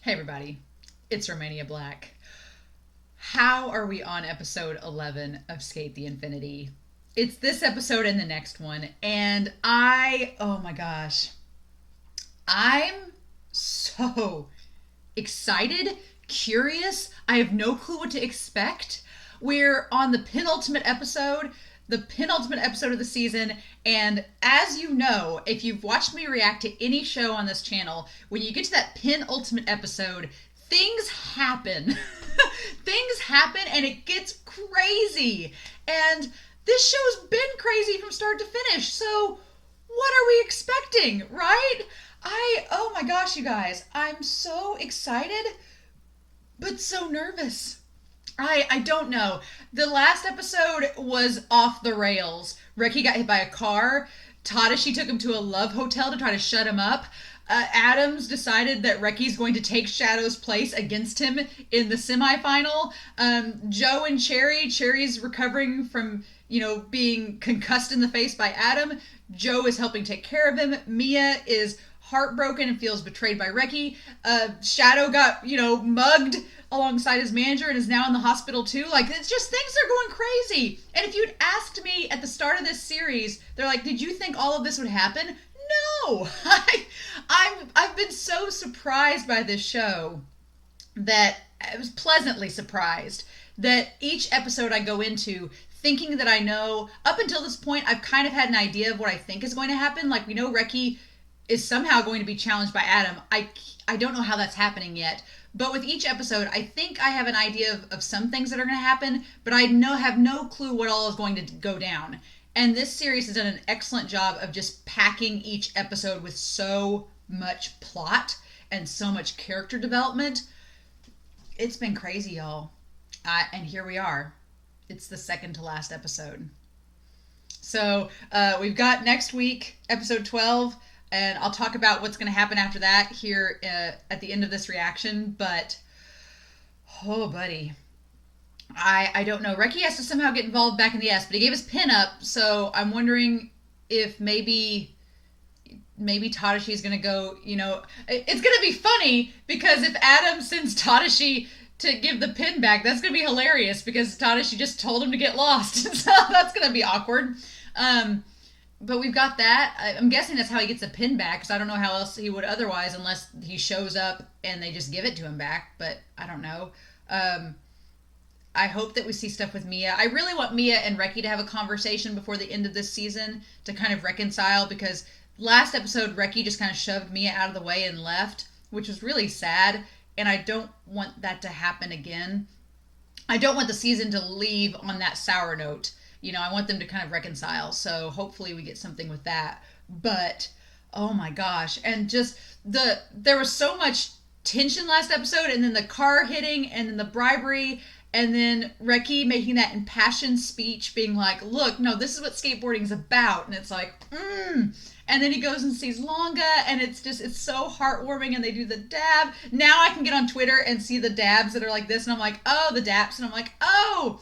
Hey everybody, it's Romania Black. How are we on episode 11 of Skate the Infinity? It's this episode and the next one, and oh my gosh, I'm so excited, curious. I have no clue what to expect. We're on the penultimate episode of the season. And as you know, if you've watched me react to any show on this channel, when you get to that penultimate episode, things happen. Things happen and it gets crazy. And this show's been crazy from start to finish. So, what are we expecting, right? Oh my gosh, you guys, I'm so excited, but so nervous. I don't know. The last episode was off the rails. Reki got hit by a car. Tadashi took him to a love hotel to try to shut him up. Adams decided that Reki's going to take Shadow's place against him in the semifinal. Joe and Cherry's recovering from, being concussed in the face by Adam. Joe is helping take care of him. Mia is heartbroken and feels betrayed by Reki. Shadow got, mugged alongside his manager and is now in the hospital too. Like, it's just things are going crazy. And if you'd asked me at the start of this series, they're like, did you think all of this would happen? No. I've been so surprised by this show that I was pleasantly surprised that each episode I go into thinking that I know. Up until this point, I've kind of had an idea of what I think is going to happen. Like, we know Reki is somehow going to be challenged by Adam. I don't know how that's happening yet. But with each episode, I think I have an idea of some things that are going to happen, but I have no clue what all is going to go down. And this series has done an excellent job of just packing each episode with so much plot and so much character development. It's been crazy, y'all. And here we are. It's the second to last episode. So we've got next week, episode 12, and I'll talk about what's going to happen after that here at the end of this reaction. But, oh, buddy. I don't know. Reki has to somehow get involved back in the S, but he gave his pin up, so I'm wondering if maybe Tadashi is going to go, it's going to be funny because if Adam sends Tadashi to give the pin back, that's going to be hilarious because Tadashi just told him to get lost. So that's going to be awkward. But we've got that. I'm guessing that's how he gets a pin back because I don't know how else he would otherwise unless he shows up and they just give it to him back. But I don't know. I hope that we see stuff with Mia. I really want Mia and Reki to have a conversation before the end of this season to kind of reconcile because last episode Reki just kind of shoved Mia out of the way and left, which was really sad, and I don't want that to happen again. I don't want the season to leave on that sour note. I want them to kind of reconcile. So hopefully we get something with that. But oh my gosh, and just there was so much tension last episode, and then the car hitting, and then the bribery, and then Reki making that impassioned speech being like, look, no, this is what skateboarding is about. And it's like, And then he goes and sees Langa, and it's so heartwarming, and they do the dab. Now I can get on Twitter and see the dabs that are like this, and I'm like, oh, the daps, and I'm like, oh,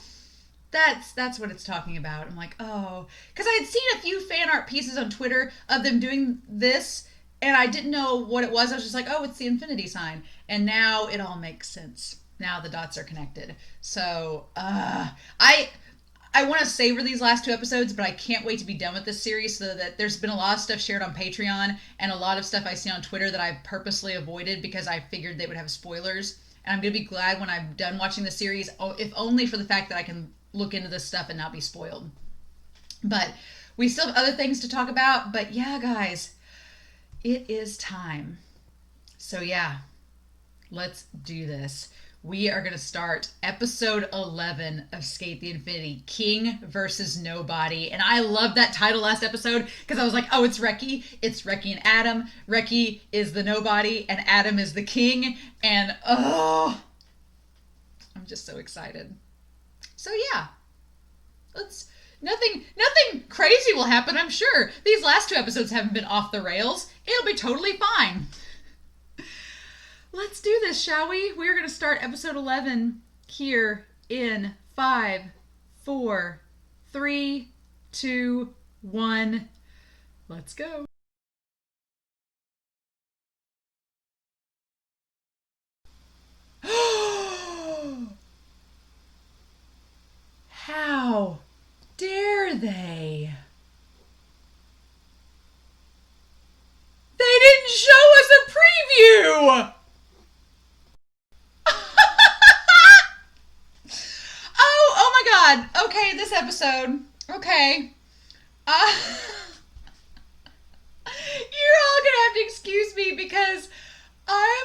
that's what it's talking about. I'm like, oh. Because I had seen a few fan art pieces on Twitter of them doing this, and I didn't know what it was. I was just like, oh, it's the infinity sign. And now it all makes sense. Now the dots are connected. So I want to savor these last two episodes, but I can't wait to be done with this series so that there's been a lot of stuff shared on Patreon and a lot of stuff I see on Twitter that I purposely avoided because I figured they would have spoilers. And I'm going to be glad when I'm done watching the series, if only for the fact that I can look into this stuff and not be spoiled. But we still have other things to talk about. But yeah, guys, it is time. So yeah, let's do this. We are going to start episode 11 of Skate the Infinity, King versus Nobody. And I love that title last episode because I was like, oh, it's Reki. It's Reki and Adam. Reki is the nobody and Adam is the king. And oh, I'm just so excited. So yeah, nothing crazy will happen, I'm sure. These last two episodes haven't been off the rails. It'll be totally fine. Let's do this, shall we? We're going to start episode 11 here in 5, 4, 3, 2, 1. Let's go. are they? They didn't show us a preview! Oh my god. Okay, this episode. Okay. You're all gonna have to excuse me because I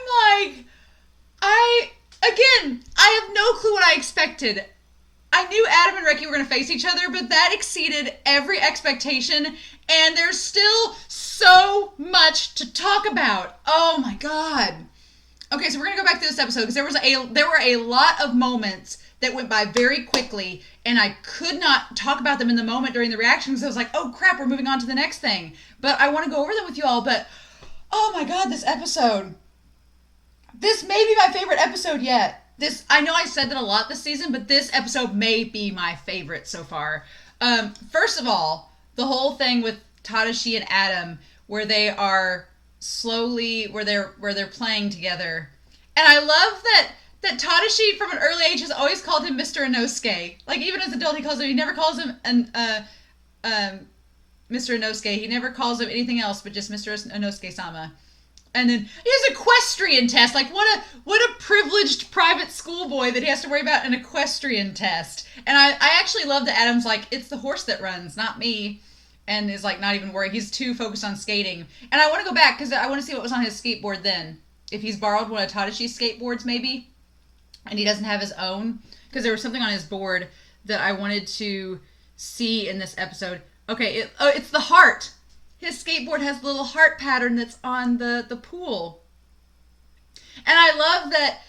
have no clue what I expected. I knew Adam and Reki were going to face each other, but that exceeded every expectation, and there's still so much to talk about. Oh my god. Okay, so we're going to go back to this episode because there were a lot of moments that went by very quickly, and I could not talk about them in the moment during the reactions. I was like, oh crap, we're moving on to the next thing. But I want to go over them with you all, but oh my god, this episode. This may be my favorite episode yet. I know I said that a lot this season, but this episode may be my favorite so far. First of all, the whole thing with Tadashi and Adam, where they are where they're playing together, and I love that Tadashi from an early age has always called him Mr. Inosuke. Like even as an adult, he never calls him Mr. Inosuke. He never calls him anything else but just Mr. Inosuke-sama. And then he has an equestrian test. Like, what a privileged private schoolboy that he has to worry about an equestrian test. And I actually love that Adam's like, it's the horse that runs, not me. And is like, not even worried. He's too focused on skating. And I want to go back because I want to see what was on his skateboard then. If he's borrowed one of Tadashi's skateboards, maybe. And he doesn't have his own. Because there was something on his board that I wanted to see in this episode. Okay, it's the heart. His skateboard has the little heart pattern that's on the pool. And I love that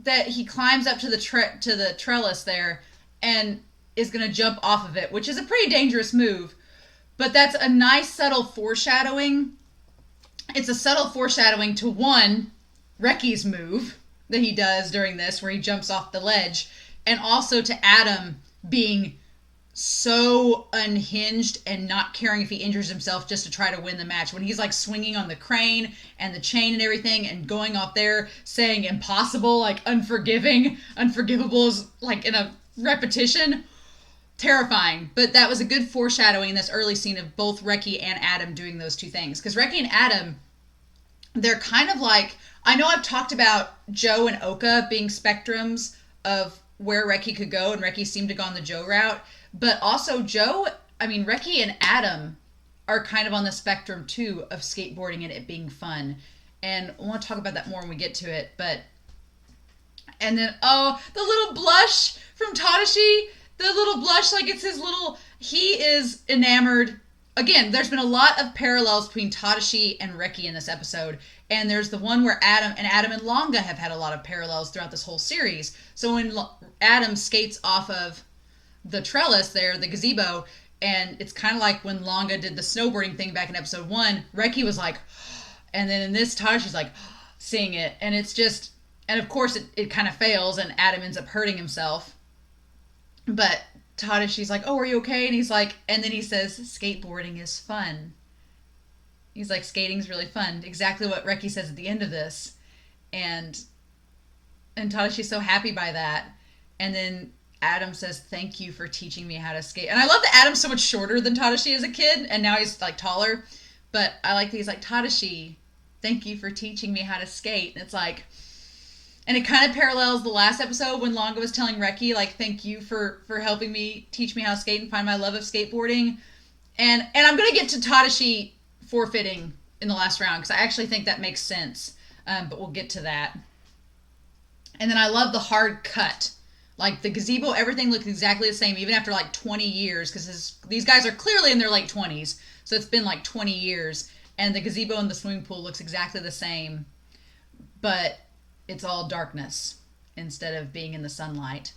that he climbs up to the trellis there and is going to jump off of it, which is a pretty dangerous move. But that's a nice subtle foreshadowing. It's a subtle foreshadowing to one, Reki's move that he does during this where he jumps off the ledge, and also to Adam being so unhinged and not caring if he injures himself just to try to win the match. When he's like swinging on the crane and the chain and everything and going off there saying impossible, like unforgivable is like in a repetition. Terrifying. But that was a good foreshadowing in this early scene of both Reki and Adam doing those two things. Because Reki and Adam, they're kind of like, I know I've talked about Joe and Oka being spectrums of where Reki could go, and Reki seemed to go on the Joe route. But also Reki and Adam are kind of on the spectrum too of skateboarding and it being fun. And I want to talk about that more when we get to it. And then, the little blush from Tadashi, the little blush, like it's his little, he is enamored. Again, there's been a lot of parallels between Tadashi and Reki in this episode. And there's the one where Adam and Langa have had a lot of parallels throughout this whole series. So when Adam skates off of the trellis there, the gazebo, and it's kind of like when Langa did the snowboarding thing back in episode 1, Reki was like, and then in this, Tadashi's like, seeing it, and it's just, and of course it kind of fails, and Adam ends up hurting himself, but Tadashi's like, oh, are you okay? And he's like, and then he says, skateboarding is fun. He's like, skating's really fun. Exactly what Reki says at the end of this, and Tadashi's so happy by that, and then Adam says, thank you for teaching me how to skate. And I love that Adam's so much shorter than Tadashi as a kid, and now he's like taller. But I like that he's like, Tadashi, thank you for teaching me how to skate. And it's like, and it kind of parallels the last episode when Langa was telling Reki, like, thank you for helping me teach me how to skate and find my love of skateboarding. And I'm going to get to Tadashi forfeiting in the last round, because I actually think that makes sense. But we'll get to that. And then I love the hard cut. Like, the gazebo, everything looks exactly the same, even after, like, 20 years, because these guys are clearly in their late 20s, so it's been, like, 20 years, and the gazebo and the swimming pool looks exactly the same, but it's all darkness instead of being in the sunlight.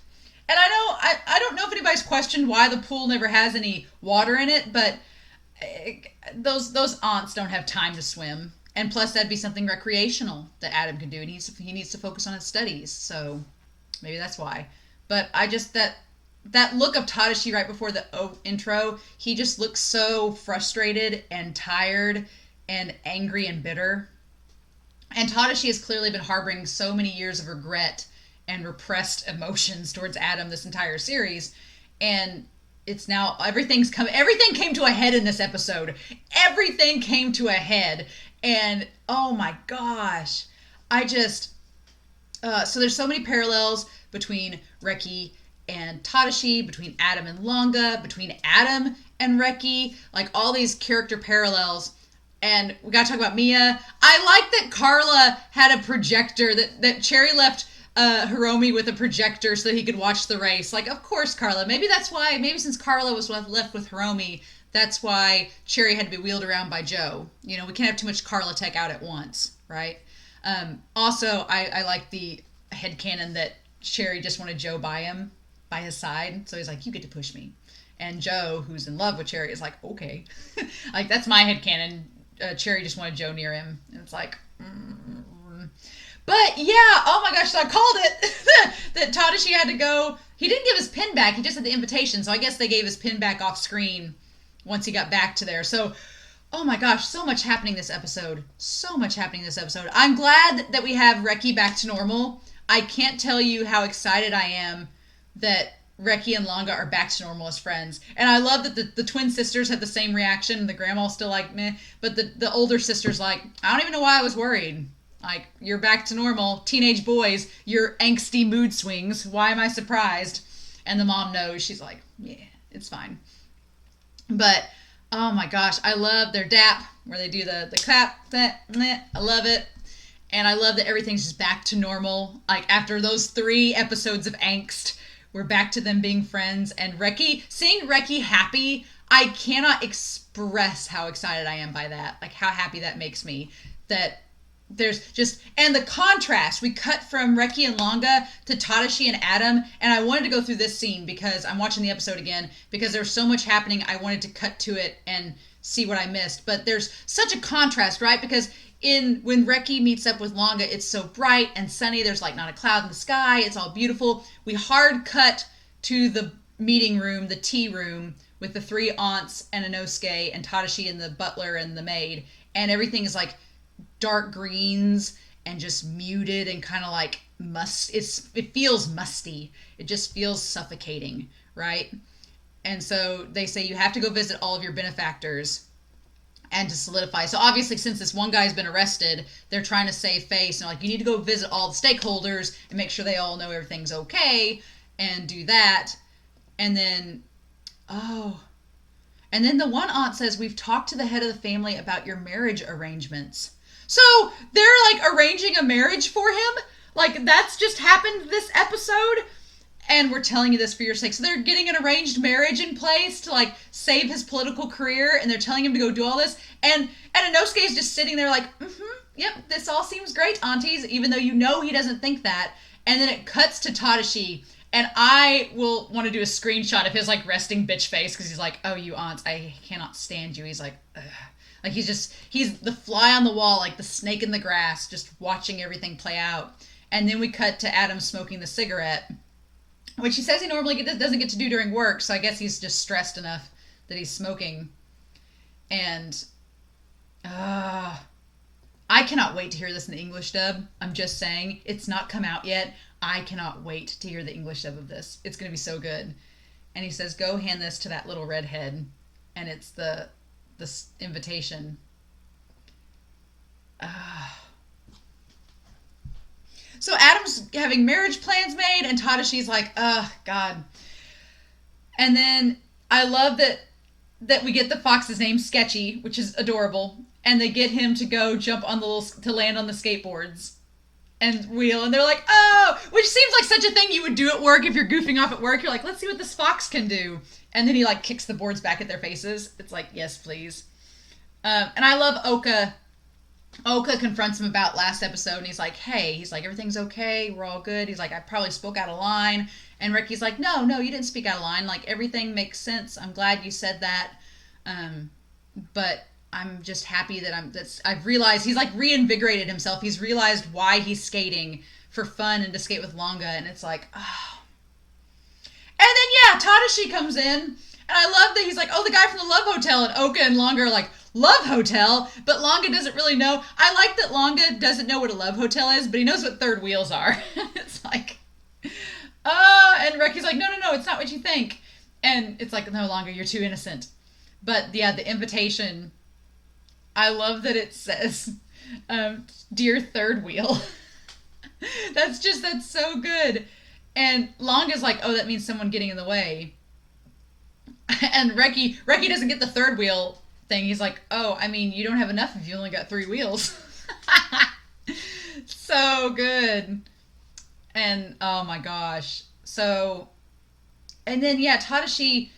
And I don't know if anybody's questioned why the pool never has any water in it, but those aunts don't have time to swim, and plus that'd be something recreational that Adam could do, and he needs to focus on his studies, so maybe that's why. But I just, that look of Tadashi right before the intro, he just looks so frustrated and tired and angry and bitter. And Tadashi has clearly been harboring so many years of regret and repressed emotions towards Adam this entire series. And it's now everything came to a head in this episode. Everything came to a head, and oh my gosh, I just so there's so many parallels between Reki and Tadashi, between Adam and Langa, between Adam and Reki, like all these character parallels. And we gotta talk about Mia. I like that Carla had a projector, that Cherry left Hiromi with a projector so that he could watch the race. Like, of course, Carla. Maybe that's why, maybe since Carla was left with Hiromi, that's why Cherry had to be wheeled around by Joe. You know, we can't have too much Carla tech out at once, right? Also, I like the headcanon that Cherry just wanted Joe by his side. So he's like, you get to push me. And Joe, who's in love with Cherry, is like, okay. Like, that's my headcanon. Cherry just wanted Joe near him. And it's like, But yeah, oh my gosh, so I called it that Tadashi had to go. He didn't give his pin back. He just had the invitation. So I guess they gave his pin back off screen once he got back to there. So, oh my gosh, so much happening this episode. So much happening this episode. I'm glad that we have Reki back to normal. I can't tell you how excited I am that Reki and Langa are back to normal as friends. And I love that the twin sisters had the same reaction. The grandma's still like, meh. But the older sister's like, I don't even know why I was worried. Like, you're back to normal. Teenage boys, your angsty mood swings. Why am I surprised? And the mom knows. She's like, yeah, it's fine. But, oh my gosh, I love their dap, where they do the clap. I love it. And I love that everything's just back to normal. Like, after those 3 episodes of angst, we're back to them being friends. And Reki, seeing Reki happy, I cannot express how excited I am by that. Like, how happy that makes me. That there's just, and the contrast, we cut from Reki and Langa to Tadashi and Adam, and I wanted to go through this scene because I'm watching the episode again, because there's so much happening. I wanted to cut to it and see what I missed. But there's such a contrast, right? Because when Reki meets up with Langa, it's so bright and sunny. There's like not a cloud in the sky. It's all beautiful. We hard cut to the meeting room, the tea room, with the 3 aunts and Inosuke and Tadashi and the butler and the maid, and everything is like dark greens and just muted and kind of like it feels musty. It just feels suffocating, right? And so they say you have to go visit all of your benefactors and to solidify. So obviously, since this one guy's been arrested, they're trying to save face, and like, you need to go visit all the stakeholders and make sure they all know everything's okay and do that. And then the one aunt says, we've talked to the head of the family about your marriage arrangements. So they're like arranging a marriage for him. Like, that's just happened this episode. And we're telling you this for your sake. So they're getting an arranged marriage in place to like save his political career. And they're telling him to go do all this. And Inosuke is just sitting there like, yep, this all seems great, aunties. Even though you know he doesn't think that. And then it cuts to Tadashi. And I will want to do a screenshot of his like resting bitch face. Because he's like, oh, you aunts, I cannot stand you. He's like, ugh. Like, he's the fly on the wall, like the snake in the grass, just watching everything play out. And then we cut to Adam smoking the cigarette, which he says he normally doesn't get to do during work, so I guess he's just stressed enough that he's smoking. And I cannot wait to hear this in the English dub. I'm just saying, it's not come out yet. I cannot wait to hear the English dub of this. It's going to be so good. And he says, go hand this to that little redhead. And it's this invitation. So Adam's having marriage plans made, and Tadashi's like, God. And then I love that we get the fox's name, Sketchy, which is adorable, and they get him to go jump on to land on the skateboards and wheel, and they're like, oh, which seems like such a thing you would do at work if you're goofing off at work. You're like, let's see what this fox can do. And then he like kicks the boards back at their faces. It's like, yes, please. And I love Oka. Oka confronts him about last episode, and he's like, hey, everything's okay, we're all good. He's like, I probably spoke out of line. And Reki's like, no, you didn't speak out of line. Like, everything makes sense. I'm glad you said that. But I'm just happy that I've realized he's like reinvigorated himself. He's realized why he's skating for fun and to skate with Langa. And it's like, oh. And then, yeah, Tadashi comes in, and I love that he's like, oh, the guy from the Love Hotel, and Oka and Langa are like, Love Hotel? But Langa doesn't really know. I like that Langa doesn't know what a Love Hotel is, but he knows what third wheels are. It's like, and Reki's like, no, it's not what you think. And it's like, no longer, you're too innocent. But yeah, the invitation, I love that it says, dear third wheel. That's so good. And Longa's like, oh, that means someone getting in the way. And Reki doesn't get the third wheel thing. He's like, oh, I mean, you don't have enough if you only got 3 wheels. So good. And oh my gosh. So, and then yeah, Tadashi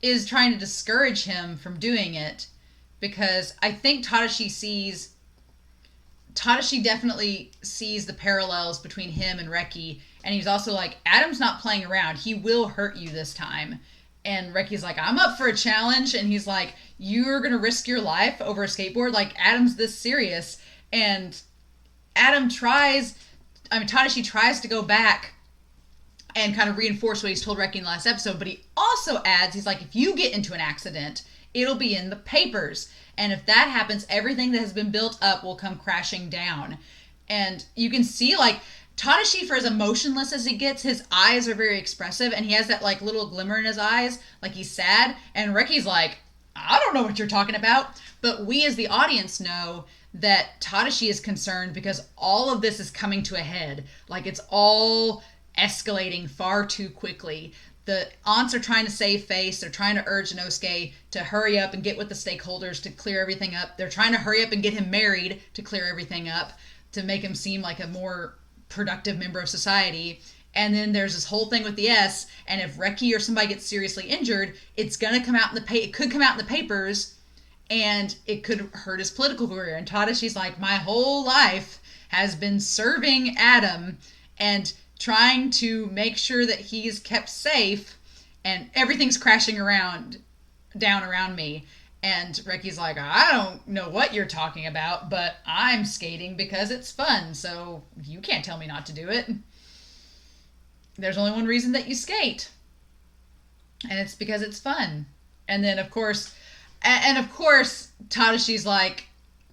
is trying to discourage him from doing it because I think Tadashi definitely sees the parallels between him and Reki, and he's also like, Adam's not playing around. He will hurt you this time. And Reki's like, I'm up for a challenge. And he's like, you're going to risk your life over a skateboard? Like, Adam's this serious. And Tadashi tries to go back and kind of reinforce what he's told Reki in the last episode, but he also adds, he's like, if you get into an accident, it'll be in the papers. And if that happens, everything that has been built up will come crashing down. And you can see, like, Tadashi, for as emotionless as he gets, his eyes are very expressive, and he has that, like, little glimmer in his eyes, like he's sad. And Reki's like, I don't know what you're talking about. But we as the audience know that Tadashi is concerned because all of this is coming to a head. Like, it's all escalating far too quickly. The aunts are trying to save face. They're trying to urge Inosuke to hurry up and get with the stakeholders to clear everything up. They're trying to hurry up and get him married to clear everything up, to make him seem like a more productive member of society. And then there's this whole thing with the S, and if Reki or somebody gets seriously injured, it's going to come out it could come out in the papers, and it could hurt his political career. And Tadashi's like, my whole life has been serving Adam and trying to make sure that he's kept safe, and everything's crashing down around me. And Reki's like, I don't know what you're talking about, but I'm skating because it's fun, so you can't tell me not to do it. There's only one reason that you skate, and it's because it's fun. And then, of course, Tadashi's like,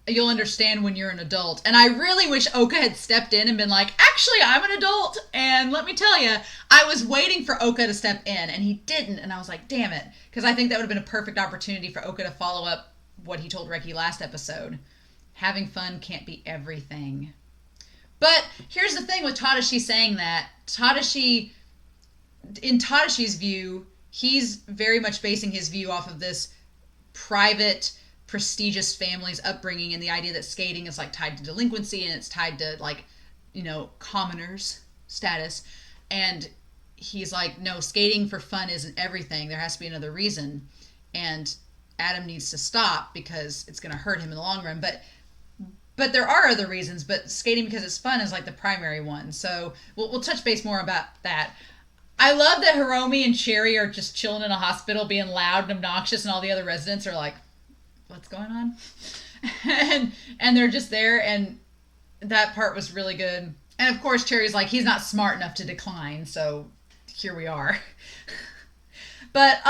you'll understand when you're an adult. And I really wish Oka had stepped in and been like, actually, I'm an adult. And let me tell you, I was waiting for Oka to step in, and he didn't. And I was like, damn it. Because I think that would have been a perfect opportunity for Oka to follow up what he told Reki last episode. Having fun can't be everything. But here's the thing with Tadashi saying that. In Tadashi's view, he's very much basing his view off of this private, prestigious family's upbringing and the idea that skating is like tied to delinquency and it's tied to, like, you know, commoners status. And he's like, no, skating for fun isn't everything. There has to be another reason. And Adam needs to stop because it's going to hurt him in the long run. But there are other reasons, but skating because it's fun is like the primary one. So we'll touch base more about that. I love that Hiromi and Cherry are just chilling in a hospital being loud and obnoxious, and all the other residents are like, what's going on? and they're just there, and that part was really good. And of course Cherry's like, he's not smart enough to decline, so here we are. But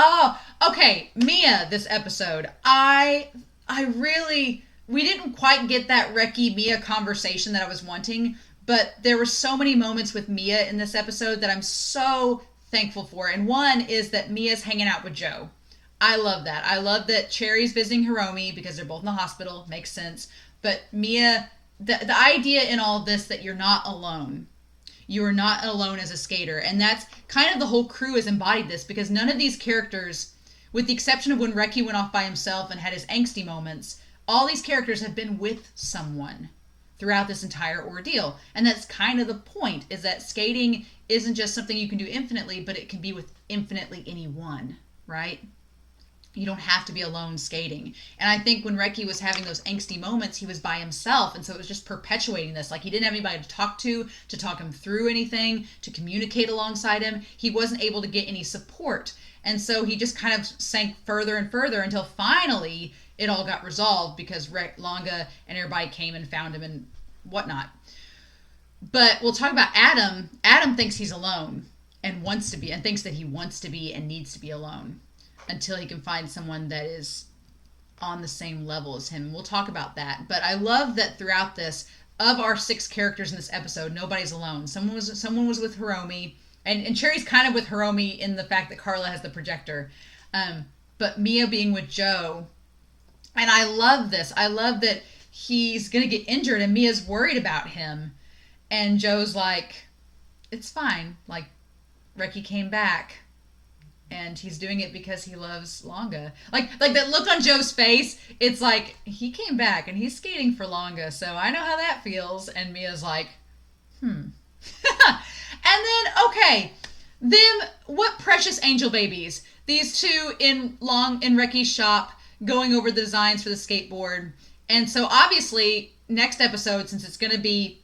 okay, Mia this episode. We didn't quite get that Reki Mia conversation that I was wanting, but there were so many moments with Mia in this episode that I'm so thankful for. And one is that Mia's hanging out with Joe. I love that. I love that Cherry's visiting Hiromi because they're both in the hospital. Makes sense. But Mia, the idea in all of this that you're not alone. You are not alone as a skater. And that's kind of the whole crew has embodied this, because none of these characters, with the exception of when Reki went off by himself and had his angsty moments, all these characters have been with someone throughout this entire ordeal. And that's kind of the point, is that skating isn't just something you can do infinitely, but it can be with infinitely anyone, right? You don't have to be alone skating. And I think when Reki was having those angsty moments, he was by himself. And so it was just perpetuating this. Like, he didn't have anybody to talk him through anything, to communicate alongside him. He wasn't able to get any support. And so he just kind of sank further and further until finally it all got resolved because Langa and everybody came and found him and whatnot. But we'll talk about Adam. Adam thinks he's alone and wants to be, and thinks that he wants to be and needs to be alone until he can find someone that is on the same level as him. We'll talk about that. But I love that throughout this, of our 6 characters in this episode, nobody's alone. Someone was with Hiromi. And Cherry's kind of with Hiromi in the fact that Carla has the projector. But Mia being with Joe. And I love this. I love that he's going to get injured and Mia's worried about him. And Joe's like, it's fine. Like, Reki came back. And he's doing it because he loves Langa. Like that look on Joe's face, it's like, he came back and he's skating for Langa, so I know how that feels. And Mia's like, And then, okay, them, what precious angel babies. These two in Reki's shop going over the designs for the skateboard. And so obviously, next episode, since it's going to be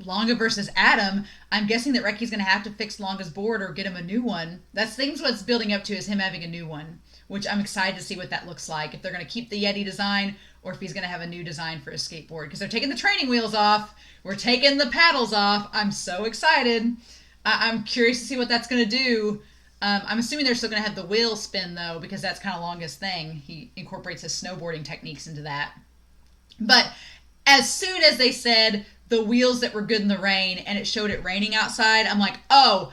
Langa versus Adam, I'm guessing that Reki's going to have to fix Langa's board or get him a new one. That's things what's building up to is him having a new one, which I'm excited to see what that looks like. If they're going to keep the Yeti design or if he's going to have a new design for his skateboard. Because they're taking the training wheels off. We're taking the paddles off. I'm so excited. I'm curious to see what that's going to do. I'm assuming they're still going to have the wheel spin, though, because that's kind of Langa's thing. He incorporates his snowboarding techniques into that. But as soon as they said the wheels that were good in the rain and it showed it raining outside, I'm like, oh,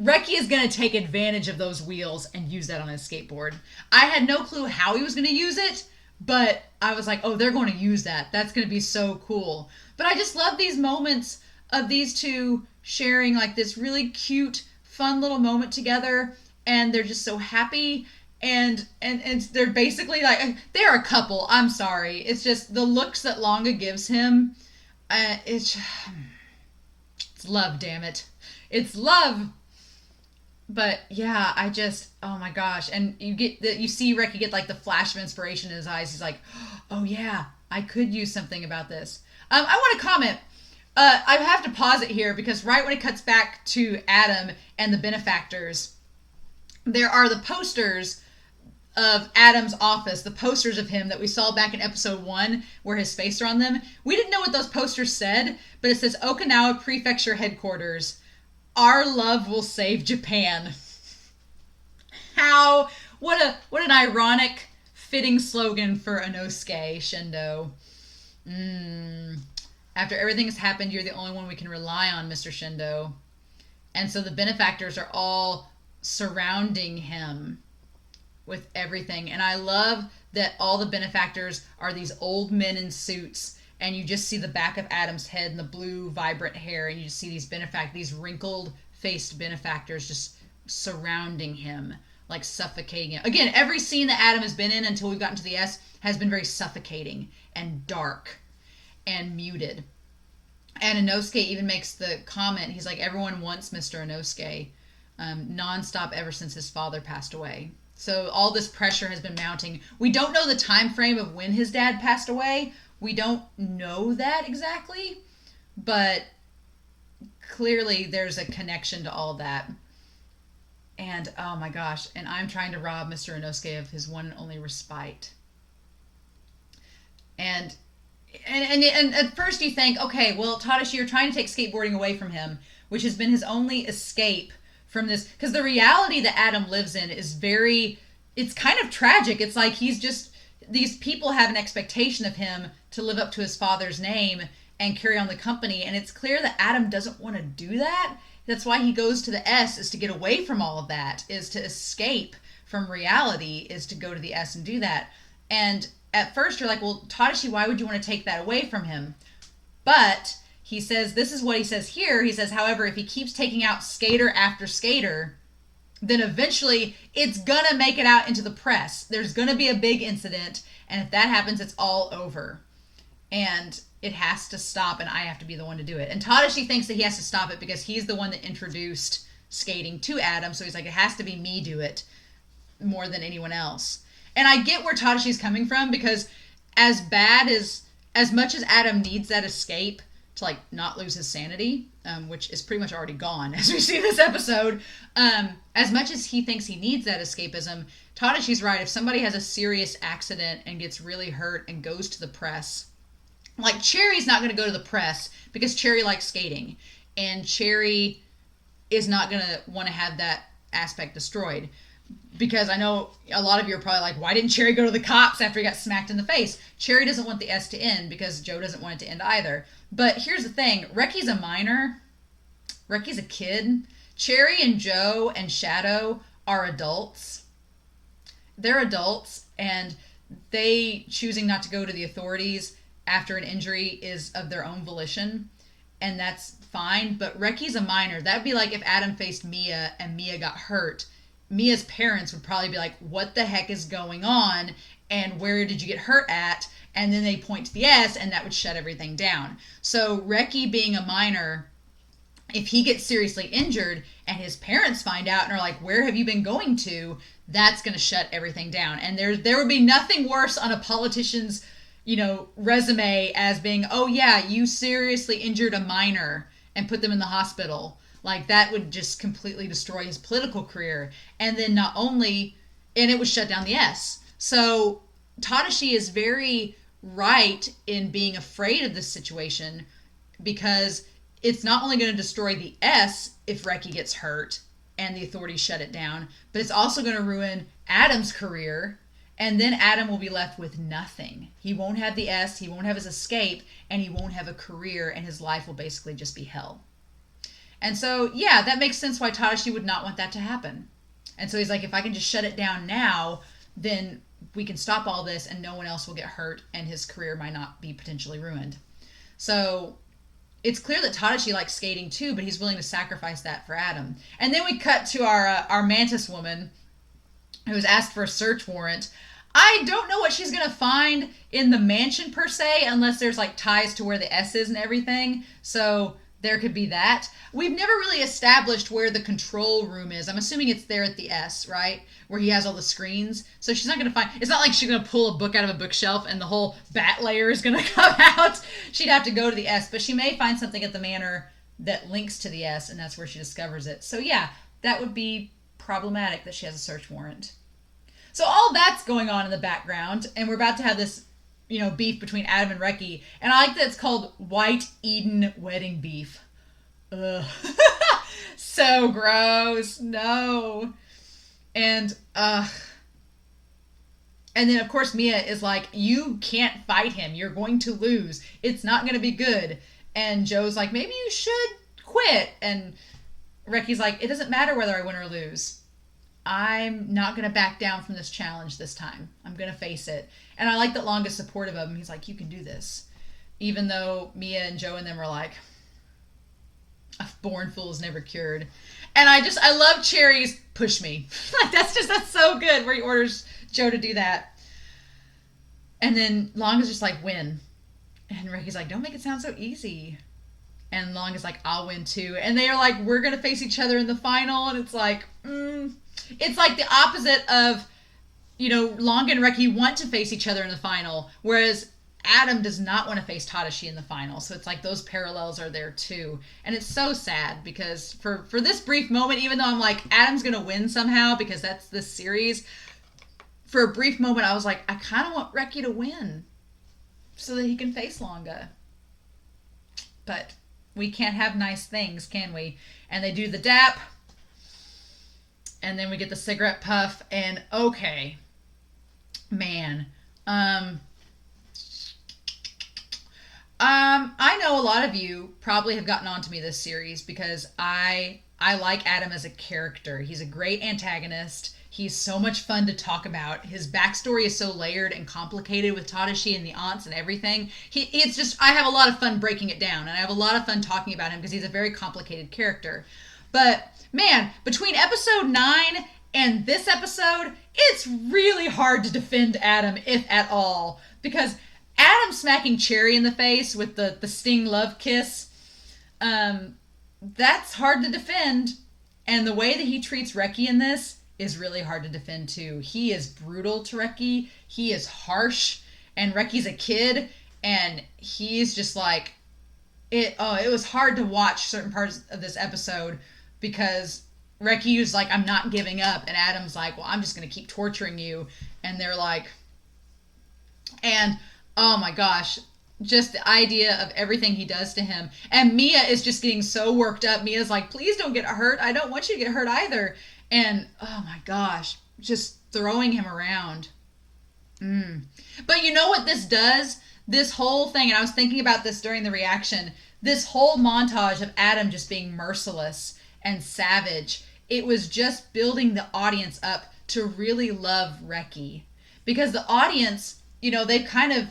Reki is going to take advantage of those wheels and use that on his skateboard. I had no clue how he was going to use it, but I was like, oh, they're going to use that. That's going to be so cool. But I just love these moments of these two sharing like this really cute, fun little moment together, and they're just so happy. And they're basically like, they're a couple. I'm sorry. It's just the looks that Langa gives him. It's love, damn it. It's love. But yeah, oh my gosh. And you see Reki get like the flash of inspiration in his eyes. He's like, oh yeah, I could use something about this. I want to comment. I have to pause it here because right when it cuts back to Adam and the Benefactors, there are the posters of Adam's office, the posters of him that we saw back in episode 1 where his face are on them. We didn't know what those posters said, but it says Okinawa Prefecture Headquarters. Our love will save Japan. What an ironic, fitting slogan for Inosuke Shindo. After everything has happened, you're the only one we can rely on, Mr. Shindo. And so the Benefactors are all surrounding him with everything. And I love that all the Benefactors are these old men in suits, and you just see the back of Adam's head and the blue vibrant hair, and you just see these wrinkled faced Benefactors just surrounding him, like suffocating him. Again, every scene that Adam has been in until we've gotten to the S has been very suffocating and dark and muted. And Inosuke even makes the comment, he's like, everyone wants Mr. Inosuke nonstop ever since his father passed away. So all this pressure has been mounting. We don't know the time frame of when his dad passed away. We don't know that exactly, but clearly there's a connection to all that. And oh my gosh, and I'm trying to rob Mr. Inosuke of his one and only respite. And at first you think, okay, well, Tadashi, you're trying to take skateboarding away from him, which has been his only escape from this, because the reality that Adam lives in is it's kind of tragic. It's like these people have an expectation of him to live up to his father's name and carry on the company, and it's clear that Adam doesn't want to do that. That's why he goes to the S, is to get away from all of that, is to escape from reality, is to go to the S and do that. And at first you're like, well, Tadashi, why would you want to take that away from him? But he says, this is what he says here. He says, however, if he keeps taking out skater after skater, then eventually it's going to make it out into the press. There's going to be a big incident. And if that happens, it's all over. And it has to stop, and I have to be the one to do it. And Tadashi thinks that he has to stop it because he's the one that introduced skating to Adam. So he's like, it has to be me do it more than anyone else. And I get where Tadashi's coming from, because as much as Adam needs that escape to like not lose his sanity, which is pretty much already gone as we see this episode, as much as he thinks he needs that escapism, Tadashi's right. If somebody has a serious accident and gets really hurt and goes to the press, like Cherry's not going to go to the press because Cherry likes skating, and Cherry is not going to want to have that aspect destroyed. Because I know a lot of you are probably like, why didn't Cherry go to the cops after he got smacked in the face? Cherry doesn't want the S to end because Joe doesn't want it to end either. But here's the thing. Reki's a minor. Reki's a kid. Cherry and Joe and Shadow are adults. They're adults, and they choosing not to go to the authorities after an injury is of their own volition, and that's fine. But Reki's a minor. That'd be like if Adam faced Mia and Mia got hurt. Mia's parents would probably be like, what the heck is going on? And where did you get hurt at? And then they point to the S, and that would shut everything down. So Reki being a minor, if he gets seriously injured and his parents find out and are like, where have you been going to? That's going to shut everything down. And there would be nothing worse on a politician's, resume as being, oh yeah, you seriously injured a minor and put them in the hospital. Like, that would just completely destroy his political career. And then and it would shut down the S. So Tadashi is very right in being afraid of this situation, because it's not only going to destroy the S if Reki gets hurt and the authorities shut it down, but it's also going to ruin Adam's career, and then Adam will be left with nothing. He won't have the S, he won't have his escape, and he won't have a career, and his life will basically just be hell. And so, yeah, that makes sense why Tadashi would not want that to happen. And so he's like, if I can just shut it down now, then we can stop all this and no one else will get hurt and his career might not be potentially ruined. So it's clear that Tadashi likes skating too, but he's willing to sacrifice that for Adam. And then we cut to our mantis woman who was asked for a search warrant. I don't know what she's going to find in the mansion per se, unless there's like ties to where the S is and everything. So there could be that. We've never really established where the control room is. I'm assuming it's there at the S, right? Where he has all the screens. So she's not going to find... It's not like she's going to pull a book out of a bookshelf and the whole bat layer is going to come out. She'd have to go to the S. But she may find something at the manor that links to the S, and that's where she discovers it. So yeah, that would be problematic that she has a search warrant. So all that's going on in the background, and we're about to have this, beef between Adam and Reki. And I like that it's called White Eden Wedding Beef. Ugh. So gross. No. And then of course Mia is like, you can't fight him. You're going to lose. It's not going to be good. And Joe's like, maybe you should quit. And Reki's like, it doesn't matter whether I win or lose. I'm not going to back down from this challenge this time. I'm going to face it. And I like that Langa's supportive of him. He's like, you can do this. Even though Mia and Joe and them are like, a born fool is never cured. And I love Cherry's push me. Like, that's so good where he orders Joe to do that. And then Langa's just like, win. And Reki's like, don't make it sound so easy. And Langa's like, I'll win too. And they are like, we're going to face each other in the final. And it's like, It's like the opposite of, Langa and Reki want to face each other in the final, whereas Adam does not want to face Tadashi in the final. So it's like those parallels are there too. And it's so sad because for this brief moment, even though I'm like, Adam's going to win somehow because that's this series, for a brief moment I was like, I kind of want Reki to win so that he can face Langa. But we can't have nice things, can we? And they do the dap. And then we get the cigarette puff, and okay, man. I know a lot of you probably have gotten onto me this series because I like Adam as a character. He's a great antagonist. He's so much fun to talk about. His backstory is so layered and complicated with Tadashi and the aunts and everything. I have a lot of fun breaking it down, and I have a lot of fun talking about him because he's a very complicated character. But man, between episode 9 and this episode, it's really hard to defend Adam, if at all. Because Adam smacking Cherry in the face with the Sting love kiss, that's hard to defend. And the way that he treats Reki in this is really hard to defend too. He is brutal to Reki. He is harsh. And Reki's a kid. And he's just like... It was hard to watch certain parts of this episode because Reki was like, I'm not giving up. And Adam's like, well, I'm just going to keep torturing you. And they're like... And, oh my gosh, just the idea of everything he does to him. And Mia is just getting so worked up. Mia's like, please don't get hurt. I don't want you to get hurt either. And, oh my gosh, just throwing him around. But you know what this does? This whole thing, and I was thinking about this during the reaction, this whole montage of Adam just being merciless and savage. It was just building the audience up to really love Reki. Because the audience, they've kind of,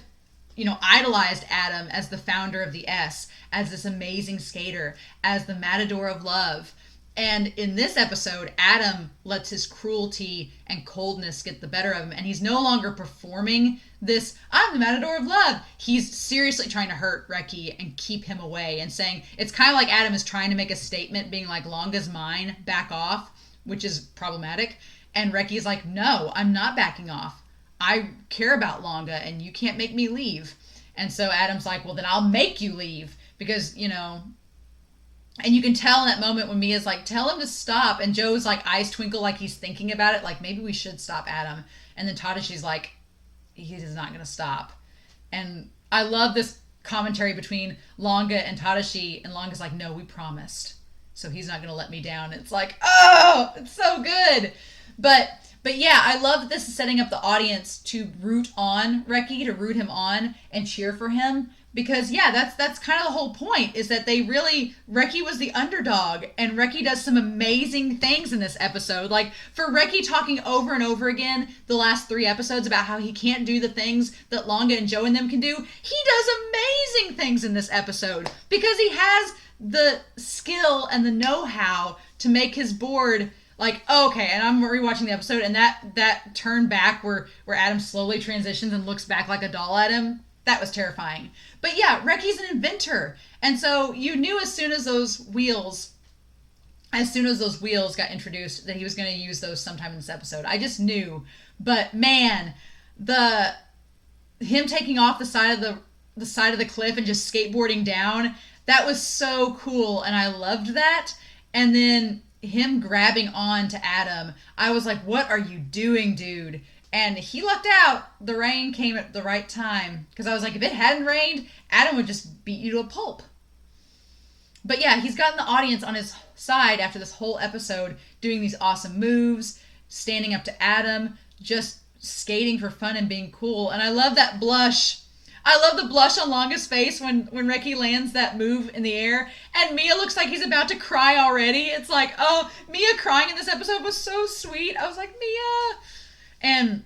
idolized Adam as the founder of the S, as this amazing skater, as the matador of love. And in this episode, Adam lets his cruelty and coldness get the better of him. And he's no longer performing this, I'm the matador of love. He's seriously trying to hurt Reki and keep him away and saying, it's kind of like Adam is trying to make a statement being like, Langa's mine, back off, which is problematic. And Reki's like, no, I'm not backing off. I care about Langa and you can't make me leave. And so Adam's like, well, then I'll make you leave because, and you can tell in that moment when Mia's like, tell him to stop. And Joe's like, eyes twinkle like he's thinking about it. Like, maybe we should stop Adam. And then Tadashi's like, he's not going to stop. And I love this commentary between Langa and Tadashi. And Langa's like, no, we promised. So he's not going to let me down. It's like, oh, it's so good. But yeah, I love that this is setting up the audience to root on Reki, to root him on and cheer for him. Because, yeah, that's kind of the whole point, is that Reki was the underdog, and Reki does some amazing things in this episode. Like, for Reki talking over and over again the last 3 episodes about how he can't do the things that Langa and Joe and them can do, he does amazing things in this episode, because he has the skill and the know-how to make his board, like, oh, okay, and I'm rewatching the episode, and that turn back where Adam slowly transitions and looks back like a doll at him, that was terrifying. But yeah, Reki's an inventor. And so you knew as soon as those wheels got introduced that he was going to use those sometime in this episode. I just knew. But man, him taking off the side of the cliff and just skateboarding down, that was so cool and I loved that. And then him grabbing on to Adam, I was like, what are you doing, dude? And he lucked out. The rain came at the right time. Because I was like, if it hadn't rained, Adam would just beat you to a pulp. But yeah, he's gotten the audience on his side after this whole episode, doing these awesome moves, standing up to Adam, just skating for fun and being cool. And I love that blush. I love the blush on Langa's face when Reki lands that move in the air. And Mia looks like he's about to cry already. It's like, oh, Mia crying in this episode was so sweet. I was like, Mia. And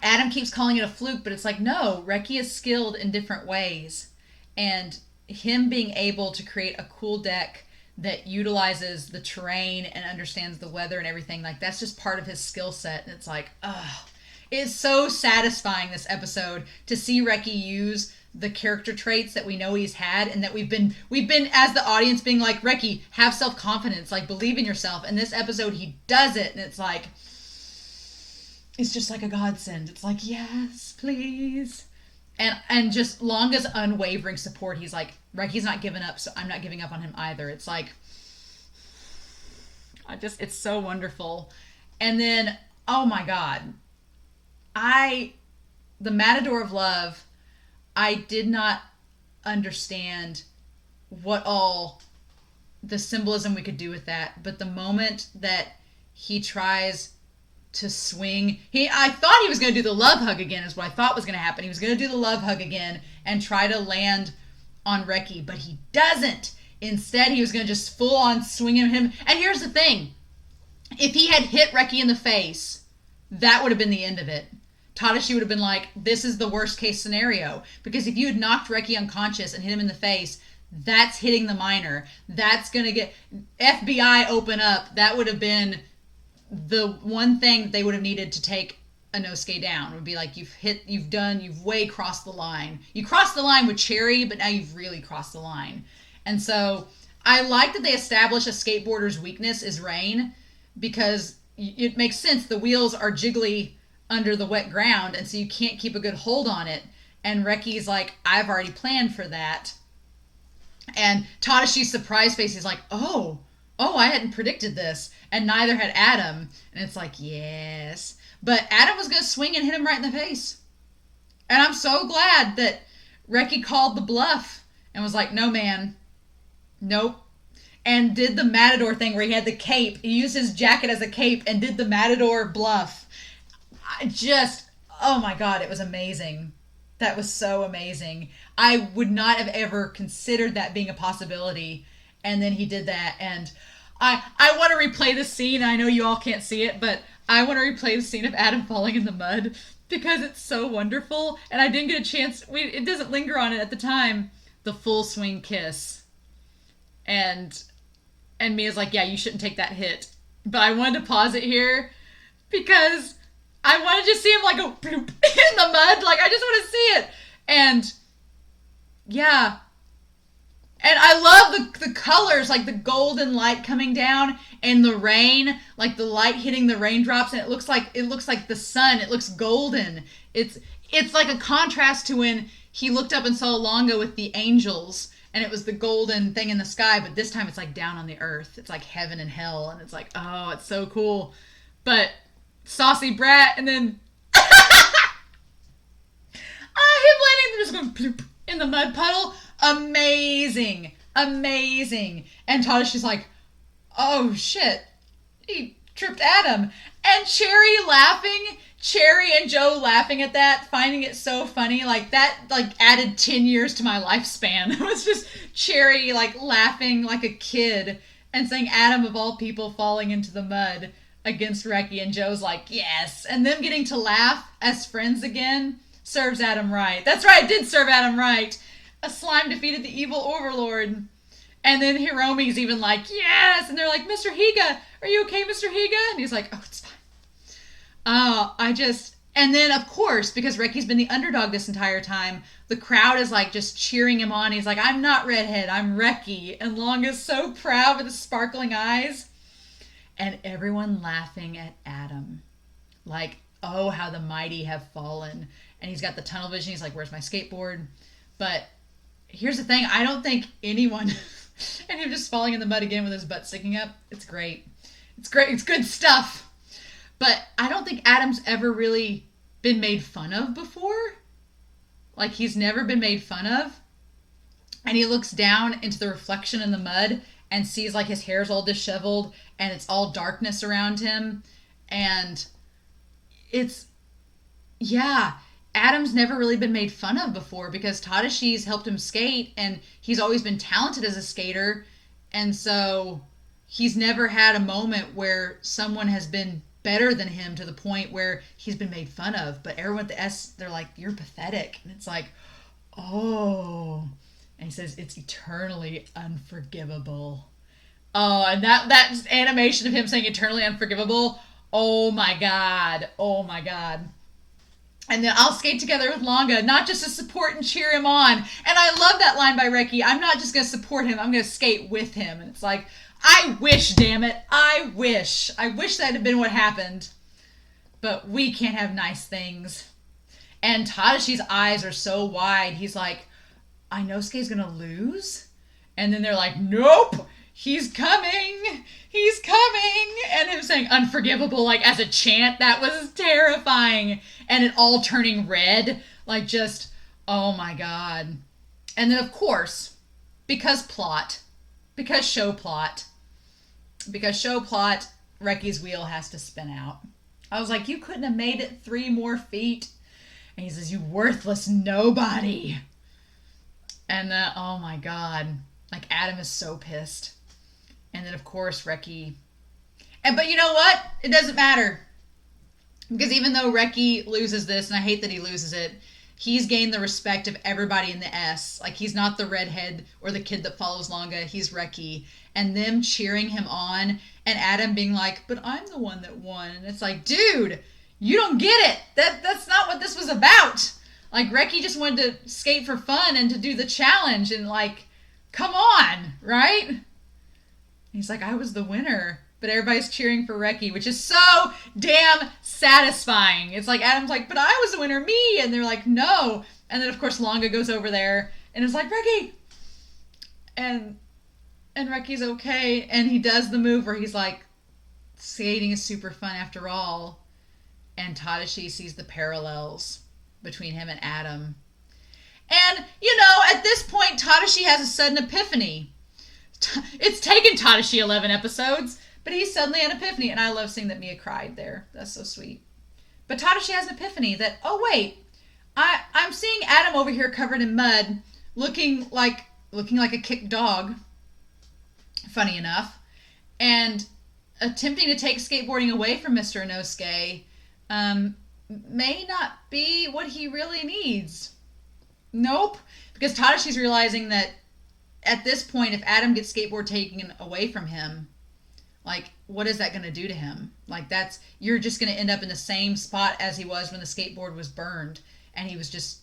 Adam keeps calling it a fluke, but it's like, no, Reki is skilled in different ways. And him being able to create a cool deck that utilizes the terrain and understands the weather and everything, like, that's just part of his skill set. And it's like, it's so satisfying this episode to see Reki use the character traits that we know he's had and that we've been as the audience being like, Reki, have self-confidence, like, believe in yourself. And this episode, he does it. And it's like, it's just like a godsend. It's like, yes, please. And just Langa's unwavering support. He's like, Reki's not giving up, so I'm not giving up on him either. It's like, it's so wonderful. And then, oh my God. The Matador of Love, I did not understand what all the symbolism we could do with that. But the moment that he tries to swing, I thought he was going to do the love hug again, is what I thought was going to happen. He was going to do the love hug again and try to land on Reki, but he doesn't. Instead, he was going to just full on swing at him. And here's the thing. If he had hit Reki in the face, that would have been the end of it. Tadashi would have been like, this is the worst case scenario. Because if you had knocked Reki unconscious and hit him in the face, that's hitting the minor. That's going to get FBI open up. That would have been the one thing that they would have needed to take Inosuke down. Would be like, you've way crossed the line. You crossed the line with Cherry, but now you've really crossed the line. And so I like that they establish a skateboarder's weakness is rain, because it makes sense. The wheels are jiggly under the wet ground, and so you can't keep a good hold on it. And Reki's like, I've already planned for that. And Tadashi's surprise face is like, oh, I hadn't predicted this. And neither had Adam. And it's like, yes. But Adam was going to swing and hit him right in the face. And I'm so glad that Reki called the bluff and was like, no, man. Nope. And did the Matador thing where he had the cape. He used his jacket as a cape and did the Matador bluff. Oh my God, it was amazing. That was so amazing. I would not have ever considered that being a possibility. And then he did that. And I want to replay the scene. I know you all can't see it, but I want to replay the scene of Adam falling in the mud because it's so wonderful. And I didn't get a chance. It doesn't linger on it at the time. The full swing kiss, and Mia's like, yeah, you shouldn't take that hit. But I wanted to pause it here because I wanted to see him like go bloop in the mud. Like I just want to see it. And yeah, and I love the colors, like the golden light coming down and the rain, like the light hitting the raindrops, and it looks like the sun. It looks golden. It's like a contrast to when he looked up and saw Langa with the angels, and it was the golden thing in the sky, but this time it's like down on the earth. It's like heaven and hell, and it's like, oh, it's so cool. But saucy brat, and then him landing just going bloop in the mud puddle. Amazing. Amazing. And Tadashi's like, oh shit, he tripped Adam. And Cherry and Joe laughing at that, finding it so funny. Like that added 10 years to my lifespan. It was just Cherry like laughing like a kid and saying Adam of all people falling into the mud against Reki, and Joe's like, yes. And them getting to laugh as friends again serves Adam right. That's right, it did serve Adam right. A slime defeated the evil overlord. And then Hiromi's even like, yes. And they're like, Mr. Higa, are you okay, Mr. Higa? And he's like, oh, it's fine. And then of course, because Reki's been the underdog this entire time, the crowd is like just cheering him on. He's like, I'm not redhead, I'm Reki. And Langa's so proud with his sparkling eyes. And everyone laughing at Adam. Like, oh, how the mighty have fallen. And he's got the tunnel vision. He's like, where's my skateboard? But here's the thing. I don't think anyone... and him just falling in the mud again with his butt sticking up. It's great. It's great. It's good stuff. But I don't think Adam's ever really been made fun of before. Like, he's never been made fun of. And he looks down into the reflection in the mud and sees, like, his hair's all disheveled and it's all darkness around him. And it's... yeah... Adam's never really been made fun of before because Tadashi's helped him skate and he's always been talented as a skater. And so he's never had a moment where someone has been better than him to the point where he's been made fun of. But everyone at the S, they're like, you're pathetic. And it's like, oh. And he says, it's eternally unforgivable. Oh, and that animation of him saying eternally unforgivable. Oh my God. Oh my God. And then I'll skate together with Langa, not just to support and cheer him on. And I love that line by Reki. I'm not just going to support him. I'm going to skate with him. And it's like, I wish, damn it. I wish. I wish that had been what happened. But we can't have nice things. And Tadashi's eyes are so wide. He's like, I know Skate's going to lose. And then they're like, nope. He's coming. He's coming. And him saying unforgivable, like as a chant, that was terrifying. And it all turning red, like just, oh my God. And then of course, because show plot, Reki's wheel has to spin out. I was like, you couldn't have made it 3 more feet. And he says, you worthless nobody. And oh my God, like Adam is so pissed. And then, of course, Reki... But you know what? It doesn't matter. Because even though Reki loses this, and I hate that he loses it, he's gained the respect of everybody in the S. Like, he's not the redhead or the kid that follows Langa. He's Reki. And them cheering him on, and Adam being like, but I'm the one that won. And it's like, dude, you don't get it. That's not what this was about. Like, Reki just wanted to skate for fun and to do the challenge. And, like, come on, right? He's like, I was the winner. But everybody's cheering for Reki, which is so damn satisfying. It's like, Adam's like, but I was the winner, me. And they're like, no. And then, of course, Langa goes over there and is like, Reki. And Reki's okay. And he does the move where he's like, skating is super fun after all. And Tadashi sees the parallels between him and Adam. And, you know, at this point, Tadashi has a sudden epiphany. It's taken Tadashi 11 episodes, but he suddenly had an epiphany, and I love seeing that Mia cried there. That's so sweet. But Tadashi has an epiphany that, oh wait, I'm seeing Adam over here covered in mud, looking like a kicked dog, funny enough, And attempting to take skateboarding away from Mr. Inosuke may not be what he really needs. Nope. Because Tadashi's realizing that at this point, if Adam gets skateboard taken away from him, like, what is that going to do to him? Like, you're just going to end up in the same spot as he was when the skateboard was burned and he was just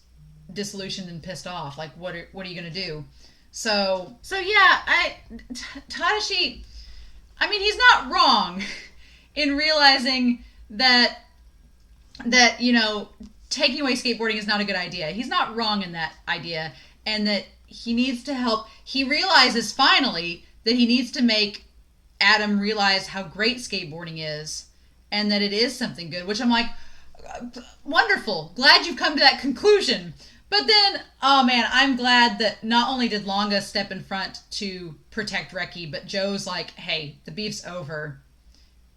disillusioned and pissed off. Like, what are you going to do? So yeah, Tadashi, I mean, he's not wrong in realizing that taking away skateboarding is not a good idea. He's not wrong in that idea, and that he needs to help. He realizes finally that he needs to make Adam realize how great skateboarding is, and that it is something good, which I'm like, wonderful. Glad you've come to that conclusion. But then, oh man, I'm glad that not only did Langa step in front to protect Reki, but Joe's like, hey, the beef's over.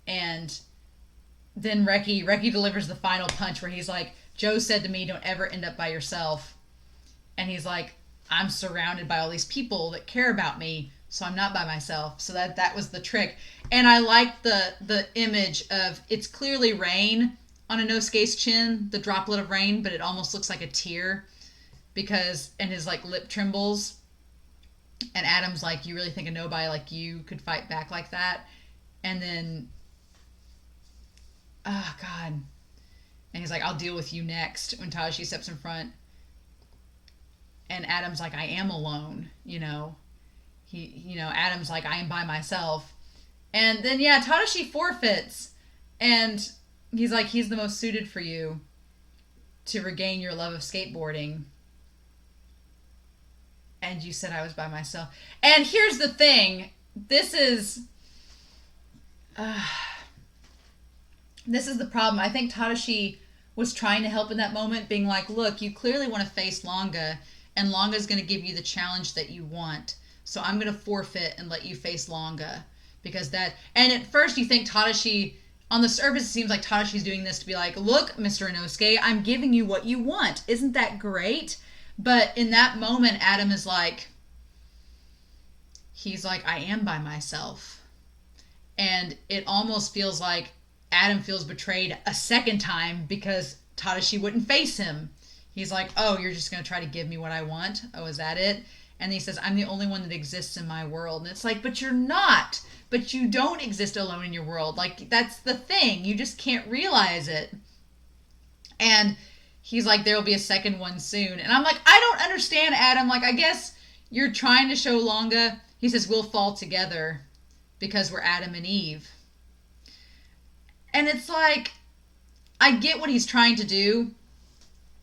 And then Reki delivers the final punch where he's like, Joe said to me, don't ever end up by yourself. And he's like, I'm surrounded by all these people that care about me, so I'm not by myself. So that was the trick. And I like the image of, it's clearly rain on Inosuke's chin, the droplet of rain, but it almost looks like a tear and his like lip trembles. And Adam's like, you really think a nobody like you could fight back like that? And then, oh God. And he's like, I'll deal with you next, when Tadashi steps in front. And Adam's like, I am alone, Adam's like, I am by myself. And then, yeah, Tadashi forfeits. And he's like, he's the most suited for you to regain your love of skateboarding. And you said I was by myself. And here's the thing. This is the problem. I think Tadashi was trying to help in that moment, being like, look, you clearly want to face Langa, and Langa's going to give you the challenge that you want. So I'm going to forfeit and let you face Langa. And at first you think Tadashi, on the surface it seems like Tadashi's doing this to be like, look, Mr. Inosuke, I'm giving you what you want. Isn't that great? But in that moment, Adam is like, he's like, I am by myself. And it almost feels like Adam feels betrayed a second time because Tadashi wouldn't face him. He's like, oh, you're just going to try to give me what I want? Oh, is that it? And he says, I'm the only one that exists in my world. And it's like, but you're not. But you don't exist alone in your world. Like, that's the thing. You just can't realize it. And he's like, there'll be a second one soon. And I'm like, I don't understand, Adam. Like, I guess you're trying to show Langa. He says, we'll fall together because we're Adam and Eve. And it's like, I get what he's trying to do.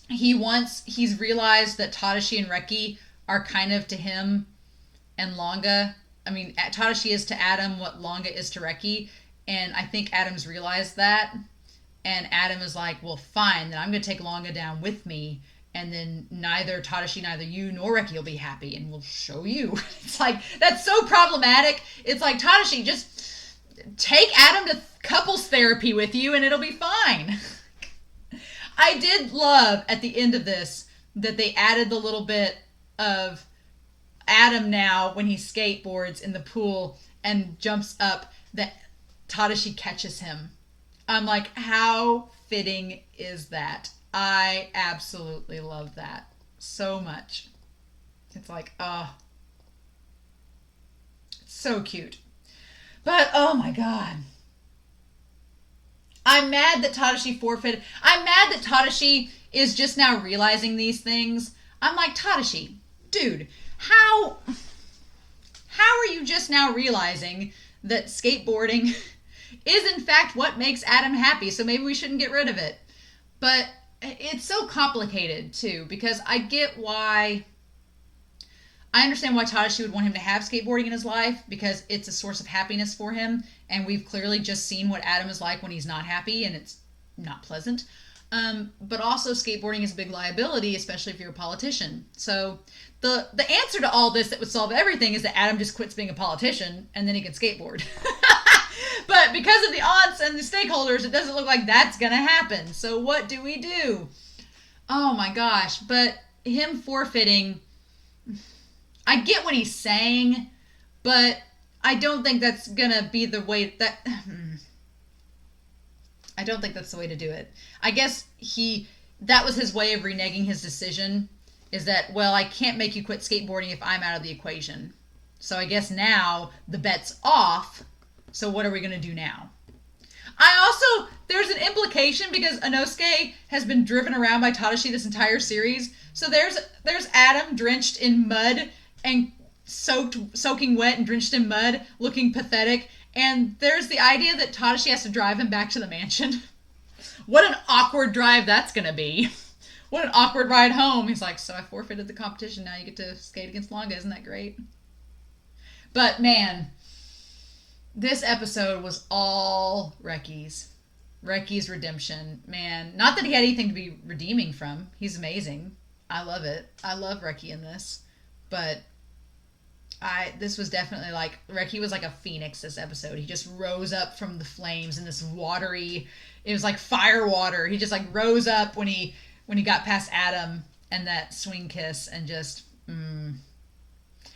He's realized that Tadashi and Reki are kind of to him and Langa. I mean, Tadashi is to Adam what Langa is to Reki. And I think Adam's realized that. And Adam is like, well, fine, then I'm going to take Langa down with me. And then neither Tadashi, neither you nor Reki will be happy. And we'll show you. It's like, that's so problematic. It's like, Tadashi, just take Adam to couples therapy with you and it'll be fine. I did love at the end of this that they added the little bit of Adam now when he skateboards in the pool and jumps up, that Tadashi catches him. I'm like, how fitting is that? I absolutely love that so much. It's like, oh, it's so cute. But, oh my God. I'm mad that Tadashi forfeited. I'm mad that Tadashi is just now realizing these things. I'm like, Tadashi, dude, how are you just now realizing that skateboarding is in fact what makes Adam happy, so maybe we shouldn't get rid of it? But it's so complicated too, because I understand why Tadashi would want him to have skateboarding in his life, because it's a source of happiness for him, and we've clearly just seen what Adam is like when he's not happy, and it's not pleasant. But also skateboarding is a big liability, especially if you're a politician. So the answer to all this that would solve everything is that Adam just quits being a politician, and then he can skateboard. But because of the aunts and the stakeholders, it doesn't look like that's going to happen. So what do we do? Oh my gosh. But him forfeiting, I get what he's saying, but I don't think that's gonna be the way that. I don't think that's the way to do it. I guess that was his way of reneging his decision. Is that, well, I can't make you quit skateboarding if I'm out of the equation. So I guess now the bet's off. So what are we gonna do now? There's an implication because Inosuke has been driven around by Tadashi this entire series. So there's Adam drenched in mud and soaking wet and drenched in mud, looking pathetic. And there's the idea that Tadashi has to drive him back to the mansion. What an awkward drive that's going to be. What an awkward ride home. He's like, so I forfeited the competition. Now you get to skate against Langa. Isn't that great? But man, this episode was all Reki's. Reki's redemption. Man, not that he had anything to be redeeming from. He's amazing. I love it. I love Reki in this. But this was definitely like, Reki was like a phoenix this episode. He just rose up from the flames in this watery, it was like fire water. He just like rose up when he got past Adam and that swing kiss and just, And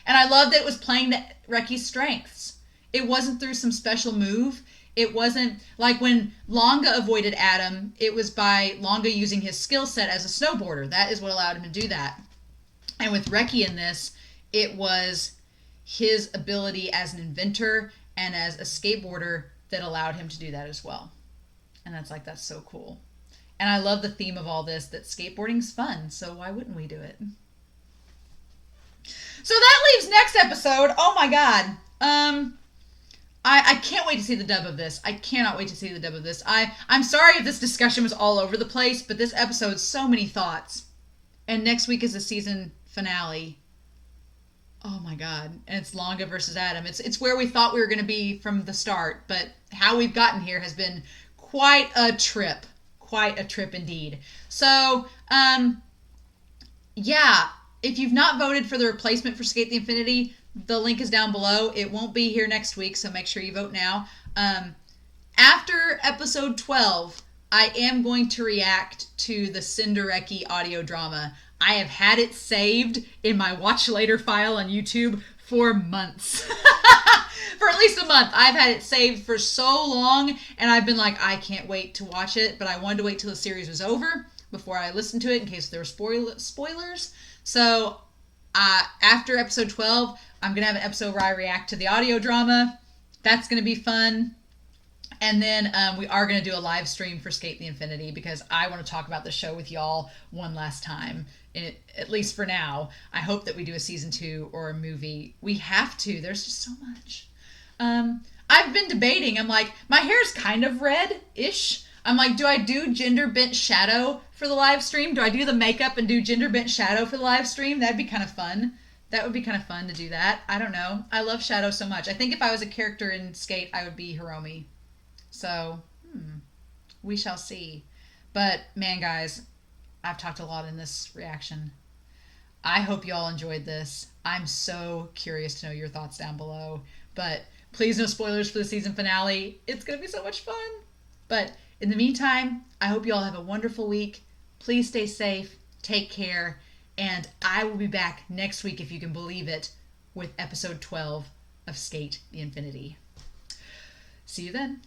I love that it was playing to Reki's strengths. It wasn't through some special move. It wasn't like when Langa avoided Adam, it was by Langa using his skill set as a snowboarder. That is what allowed him to do that. And with Reki in this, it was his ability as an inventor and as a skateboarder that allowed him to do that as well. And that's so cool. And I love the theme of all this, that skateboarding's fun, so why wouldn't we do it? So that leaves next episode. Oh my god. I can't wait to see the dub of this. I cannot wait to see the dub of this. I'm sorry if this discussion was all over the place, but this episode, so many thoughts. And next week is the season finale. Oh my god. And it's Langa versus Adam. It's where we thought we were going to be from the start, but how we've gotten here has been quite a trip. Quite a trip indeed. So, yeah, if you've not voted for the replacement for Skate the Infinity, the link is down below. It won't be here next week, so make sure you vote now. After episode 12, I am going to react to the Cindereki audio drama. I have had it saved in my watch later file on YouTube for months. For at least a month. I've had it saved for so long, and I've been like, I can't wait to watch it, but I wanted to wait till the series was over before I listened to it in case there were spoilers. So after episode 12, I'm going to have an episode where I react to the audio drama. That's going to be fun. And then we are going to do a live stream for Skate the Infinity because I want to talk about the show with y'all one last time. At least for now. I hope that we do a season 2 or a movie. We have to. There's just so much. I've been debating. I'm like, my hair's kind of red-ish. I'm like, do I do gender bent shadow for the live stream? Do I do the makeup and do gender bent shadow for the live stream? That'd be kind of fun. That would be kind of fun to do that. I don't know. I love shadow so much. I think if I was a character in Skate, I would be Hiromi. So, we shall see. But, man, guys, I've talked a lot in this reaction. I hope you all enjoyed this. I'm so curious to know your thoughts down below. But please no spoilers for the season finale. It's going to be so much fun. But in the meantime, I hope you all have a wonderful week. Please stay safe. Take care. And I will be back next week, if you can believe it, with episode 12 of Skate the Infinity. See you then.